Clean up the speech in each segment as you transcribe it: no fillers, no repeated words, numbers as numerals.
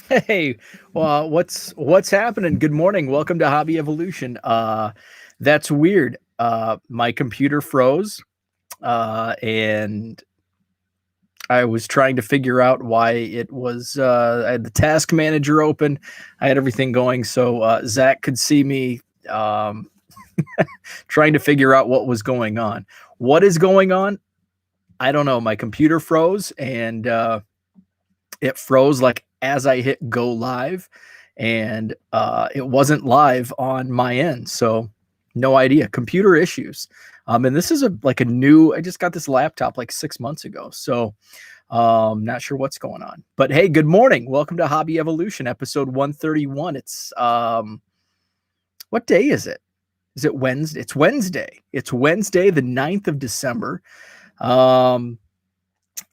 Hey, well, what's happening? Good morning. Welcome to Hobby Evolution. That's weird. My computer froze, and I was trying to figure out why it was. I had the task manager open. I had everything going, so Zach could see me trying to figure out what was going on. What is going on? I don't know. My computer froze, and it froze like as I hit go live, and it wasn't live on my end. So no idea. Computer issues. And this is like a new, I just got this laptop like 6 months ago. So not sure what's going on. But hey, good morning. Welcome to Hobby Evolution, episode 131. It's what day is it? Is it Wednesday? It's Wednesday. It's Wednesday, the 9th of December.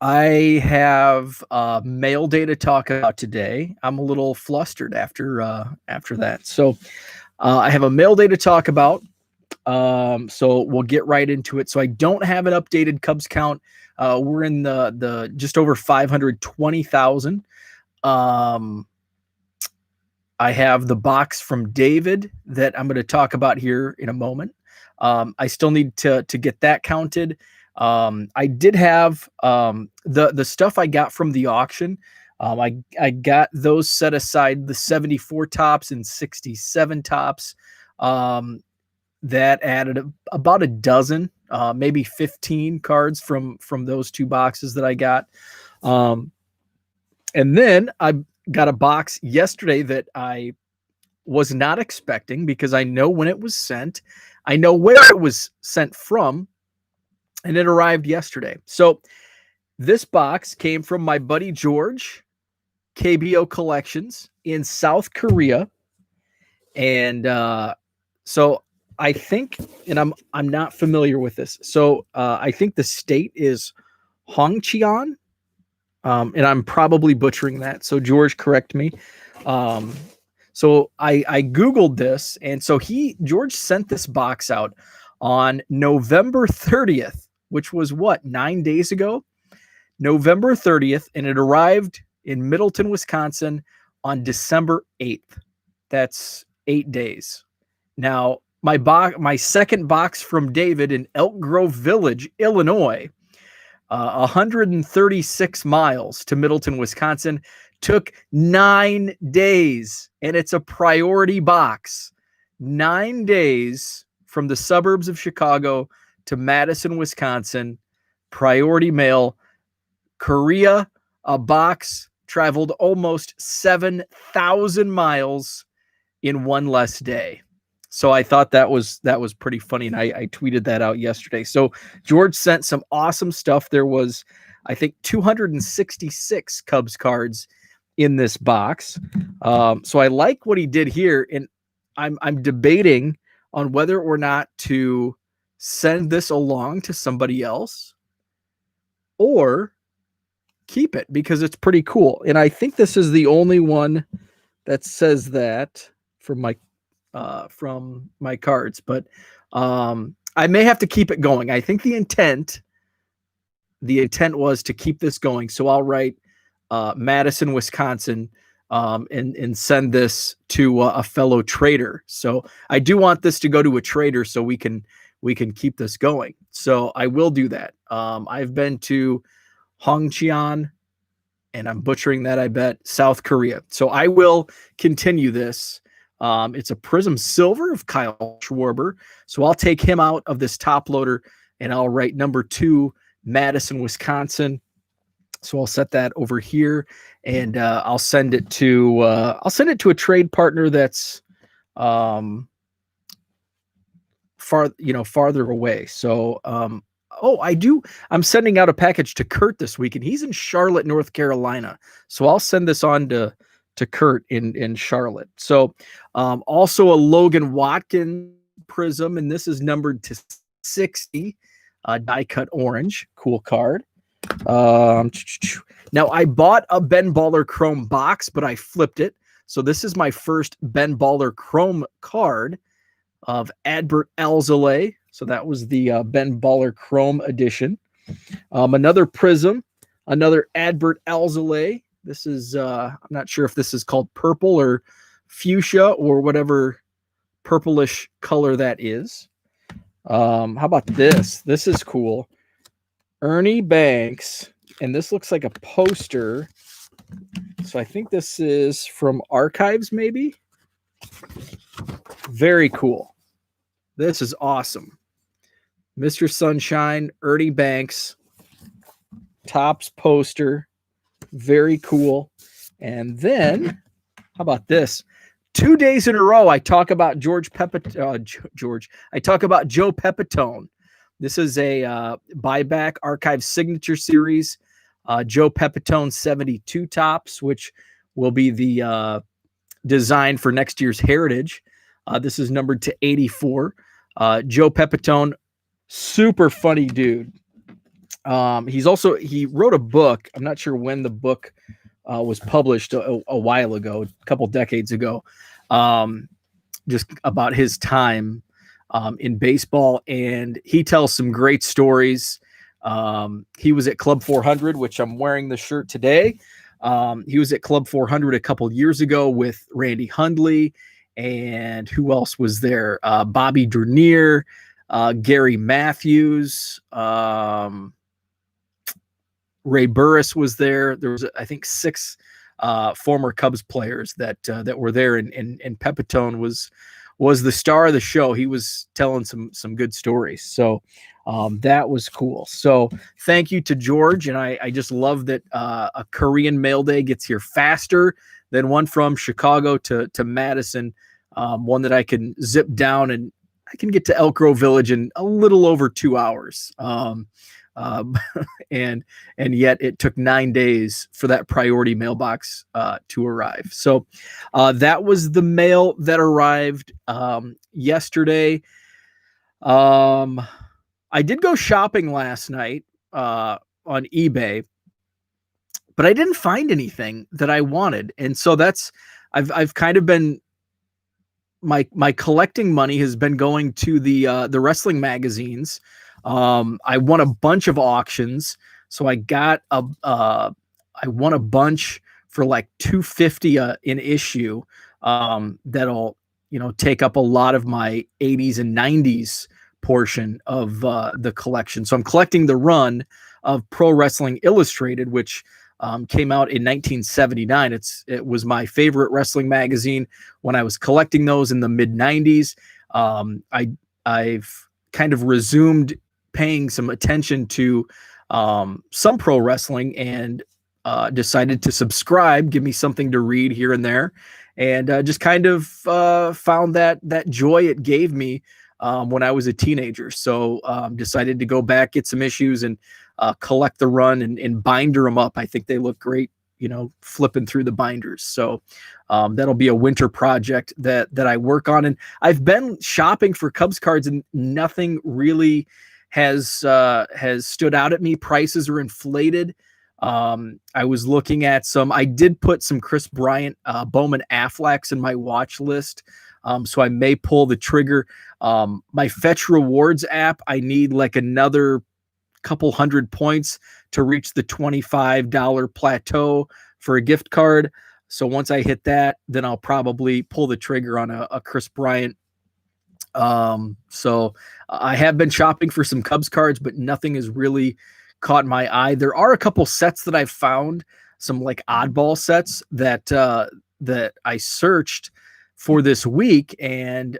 I have Mailday to talk about today. I'm a little flustered after that. So I have a Mailday to talk about. So we'll get right into it. So I don't have an updated Cubs count. We're in the just over 520,000. I have the box from David that I'm going to talk about here in a moment. I still need to get that counted. I did have the stuff I got from the auction. I got those set aside, the 74 tops and 67 tops. That added about a dozen, maybe 15 cards from those two boxes that I got. And then I got a box yesterday that I was not expecting, because I know when it was sent, I know where it was sent from, and it arrived yesterday. So this box came from my buddy George, KBO Collections in South Korea. And so I think, and I'm not familiar with this. So I think the state is Hongcheon. And I'm probably butchering that. So George, correct me. So I Googled this, and so George sent this box out on November 30th, which was 9 days ago, November 30th, and it arrived in Middleton, Wisconsin on December 8th. That's 8 days. Now, my second box from David in Elk Grove Village, Illinois. 136 miles to Middleton, Wisconsin. Took 9 days, and it's a priority box. 9 days from the suburbs of Chicago to Madison, Wisconsin. Priority mail. Korea, a box, traveled almost 7,000 miles in one less day. So I thought that was pretty funny, and I tweeted that out yesterday. So George sent some awesome stuff. There was, I think, 266 Cubs cards in this box. So I like what he did here, and I'm debating on whether or not to send this along to somebody else or keep it, because it's pretty cool. And I think this is the only one that says that from my cards, but I may have to keep it going. I think the intent was to keep this going. So I'll write Madison, Wisconsin, and send this to a fellow trader. So I do want this to go to a trader so we can keep this going. So I will do that. I've been to Hongcheon, and I'm butchering that, I bet, South Korea. So I will continue this. It's a Prism Silver of Kyle Schwarber. So I'll take him out of this top loader, and I'll write number 2, Madison, Wisconsin. So I'll set that over here, and I'll send it to a trade partner that's farther away. So I'm sending out a package to Kurt this week, and he's in Charlotte, North Carolina. So I'll send this on to Kurt in Charlotte. So also a Logan Watkins Prism, and this is numbered to 60, die cut orange. Cool card. Now I bought a Ben Baller Chrome box, but I flipped it. So this is my first Ben Baller Chrome card of Adbert Alzolay. So that was the Ben Baller Chrome edition. Another Prism, another Adbert Alzolay. This is, I'm not sure if this is called purple or fuchsia or whatever purplish color that is. How about this? This is cool. Ernie Banks, and this looks like a poster. So I think this is from Archives, maybe. Very cool. This is awesome. Mr. Sunshine, Ernie Banks, Topps poster. Very cool. And then, how about this? 2 days in a row, I talk about I talk about Joe Pepitone. This is a buyback archive signature series. Joe Pepitone 72 Topps, which will be the design for next year's Heritage. This is numbered to 84. Joe Pepitone, super funny dude. He wrote a book. I'm not sure when the book was published, a while ago, a couple decades ago, just about his time in baseball, and he tells some great stories. He was at Club 400, which I'm wearing the shirt today. He was at Club 400 a couple years ago with Randy Hundley, and who else was there? Bobby Dernier, Gary Matthews, Ray Burris was there. There was, I think, 6 former Cubs players that were there, and Pepitone was the star of the show. He was telling some good stories. So that was cool. So thank you to George, and I just love that a Korean mail day gets here faster than one from Chicago to Madison. One that I can zip down, and I can get to Elk Grove Village in a little over 2 hours. And yet it took 9 days for that priority mailbox to arrive. So that was the mail that arrived yesterday. I did go shopping last night on eBay, but I didn't find anything that I wanted, and so I've kind of been my collecting money has been going to the wrestling magazines. I won a bunch of auctions, so I won a bunch for like $250 an issue. That'll take up a lot of my 80s and 90s portion of the collection. So I'm collecting the run of Pro Wrestling Illustrated, which came out in 1979. It was my favorite wrestling magazine when I was collecting those in the mid 90s. I've kind of resumed paying some attention to some pro wrestling and decided to subscribe, give me something to read here and there, and just kind of found that joy it gave me when I was a teenager. So decided to go back, get some issues, and collect the run and binder them up. I think they look great, flipping through the binders. So that'll be a winter project that I work on. And I've been shopping for Cubs cards, and nothing really has stood out at me. Prices are inflated. I was looking at I did put some Chris Bryant, Bowman Afflecks in my watch list. So I may pull the trigger. My Fetch Rewards app, I need like another couple hundred points to reach the $25 plateau for a gift card. So once I hit that, then I'll probably pull the trigger on a Chris Bryant. So I have been shopping for some Cubs cards, but nothing has really caught my eye. There are a couple sets that I've found, some like oddball sets that I searched for this week and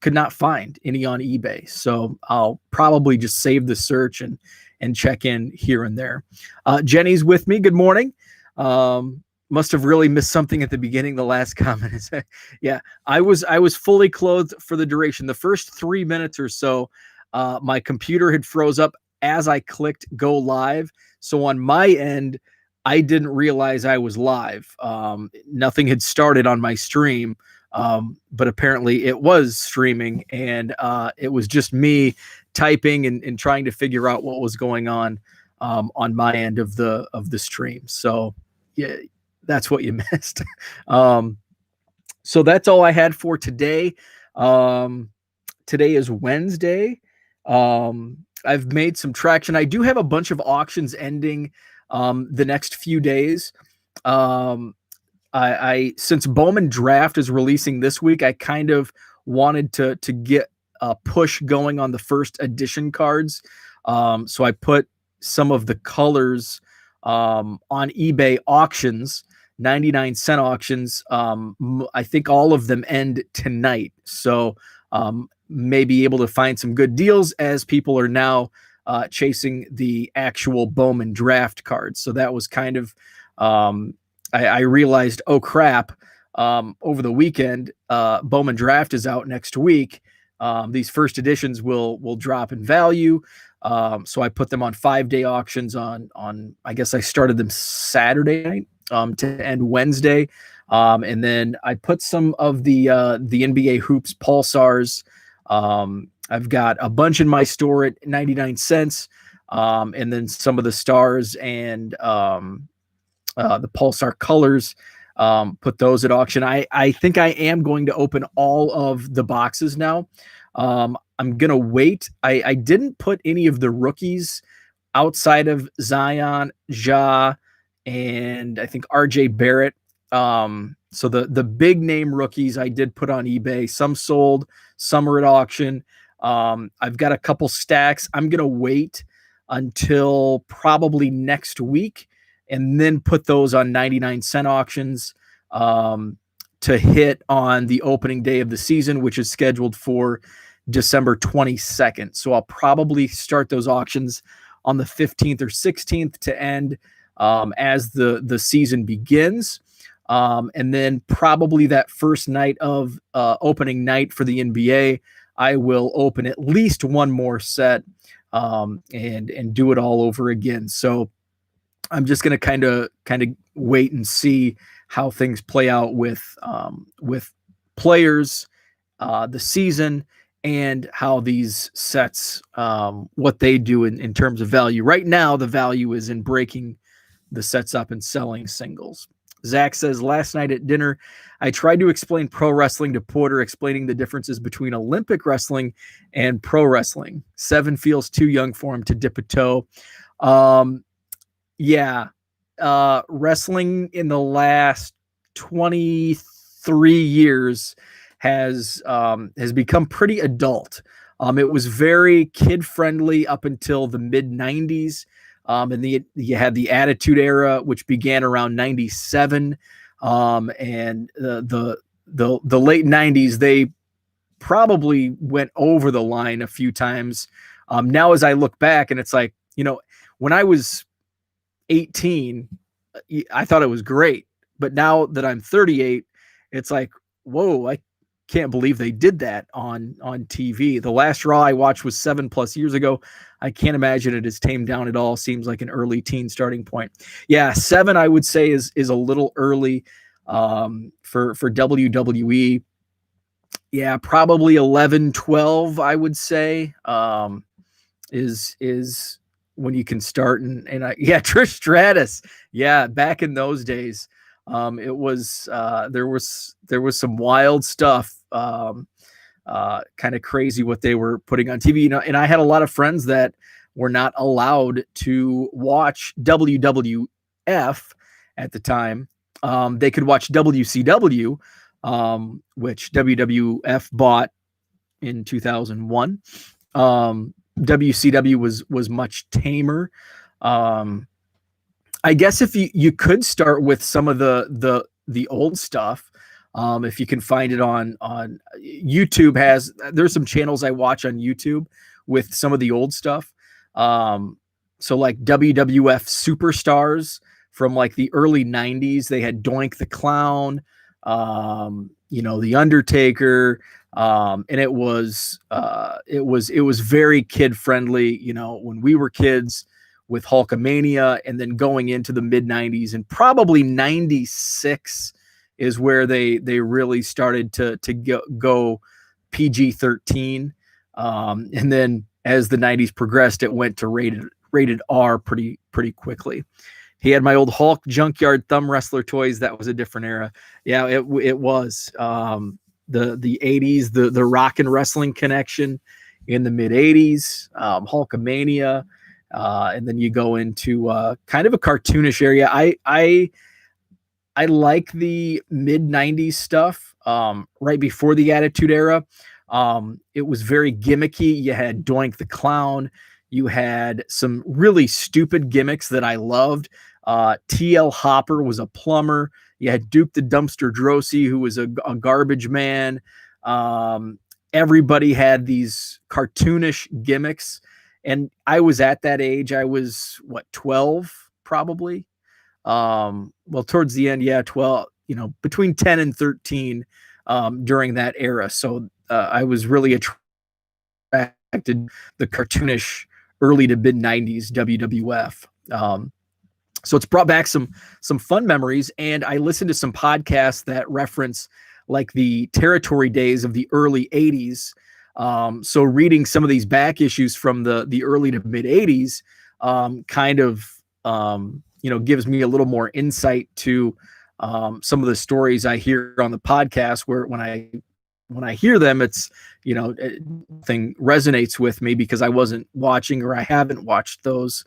could not find any on eBay. So I'll probably just save the search and check in here and there. Jenny's with me. Good morning. Must have really missed something at the beginning. The last comment is, yeah, I was fully clothed for the duration. The first 3 minutes or so, my computer had froze up as I clicked go live. So on my end, I didn't realize I was live. Nothing had started on my stream. But apparently it was streaming, and it was just me typing and trying to figure out what was going on my end of the stream. So yeah, that's what you missed. So that's all I had for today. Today is Wednesday. I've made some traction. I do have a bunch of auctions ending the next few days. I since Bowman Draft is releasing this week, I kind of wanted to get a push going on the first edition cards. So I put some of the colors on eBay auctions, 99-cent auctions. I think all of them end tonight. So may be able to find some good deals as people are now chasing the actual Bowman Draft cards. So that was kind of I realized, oh crap, over the weekend, Bowman Draft is out next week. These first editions will drop in value. So I put them on 5-day auctions on, I guess I started them Saturday night to end Wednesday. And then I put some of the NBA Hoops Pulsars. I've got a bunch in my store at 99 cents. And then some of the stars and the Pulsar colors, put those at auction. I think I am going to open all of the boxes now. I'm going to wait. I didn't put any of the rookies outside of Zion, Ja, and I think RJ Barrett. So the big name rookies I did put on eBay. Some sold, some are at auction. I've got a couple stacks. I'm going to wait until probably next week and then put those on 99-cent auctions to hit on the opening day of the season, which is scheduled for December 22nd. So I'll probably start those auctions on the 15th or 16th to end as the season begins. And then probably that first night of opening night for the NBA, I will open at least one more set and do it all over again. So I'm just going to kind of wait and see how things play out with players, the season, and how these sets, what they do in terms of value. Right now, the value is in breaking the sets up and selling singles. Zach says, last night at dinner, I tried to explain pro wrestling to Porter, explaining the differences between Olympic wrestling and pro wrestling. 7 feels too young for him to dip a toe. Wrestling in the last 23 years has become pretty adult. It was very kid friendly up until the mid '90s, and you had the Attitude Era, which began around '97, and the late '90s they probably went over the line a few times. Now, as I look back, and it's like, when I was 18, I thought it was great. But now that I'm 38, it's like, whoa, I can't believe they did that on TV. The last Raw I watched was 7+ years ago. I can't imagine it has tamed down at all. Seems like an early teen starting point. Yeah, 7 I would say is a little early for WWE. Yeah, probably 11, 12 I would say is when you can start. And yeah, Trish Stratus. Yeah, back in those days, it was there was some wild stuff, kind of crazy what they were putting on TV. And I had a lot of friends that were not allowed to watch WWF at the time. They could watch WCW, which WWF bought in 2001. WCW was much tamer. I guess if you could start with some of the old stuff, if you can find it on YouTube. There's some channels I watch on YouTube with some of the old stuff. So like WWF Superstars from like the early '90s, they had Doink the Clown, the Undertaker, and it was very kid friendly. When we were kids, with Hulkamania, and then going into the mid '90s, and probably '96 is where they really started to go PG-13, and then as the '90s progressed, it went to rated R pretty quickly. He had my old Hulk junkyard thumb wrestler toys. That was a different era. Yeah, it was the '80s, the rock and wrestling connection in the mid '80s, Hulkamania, and then you go into kind of a cartoonish area. I like the mid '90s stuff, right before the Attitude Era. It was very gimmicky. You had Doink the Clown. You had some really stupid gimmicks that I loved. TL Hopper was a plumber. You had Duke the Dumpster Drosy, who was a garbage man. Everybody had these cartoonish gimmicks. And I was at that age. I was, 12 probably. Well, towards the end, yeah, 12, between 10 and 13 during that era. So I was really attracted the cartoonish early to mid '90s WWF. So it's brought back some fun memories, and I listened to some podcasts that reference like the territory days of the early '80s. So reading some of these back issues from the early to mid '80s kind of gives me a little more insight to some of the stories I hear on the podcast, where when I hear them, it's thing resonates with me because I wasn't watching, or I haven't watched those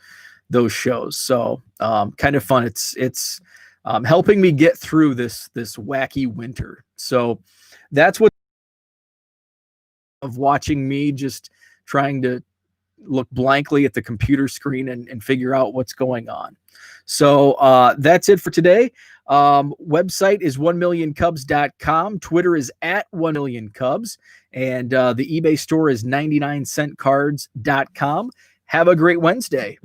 shows. So kind of fun. It's helping me get through this wacky winter. So that's what of watching me just trying to look blankly at the computer screen and figure out what's going on. So that's it for today. Website is 1millioncubs.com. Twitter is at 1millioncubs. And the eBay store is 99centcards.com. Have a great Wednesday.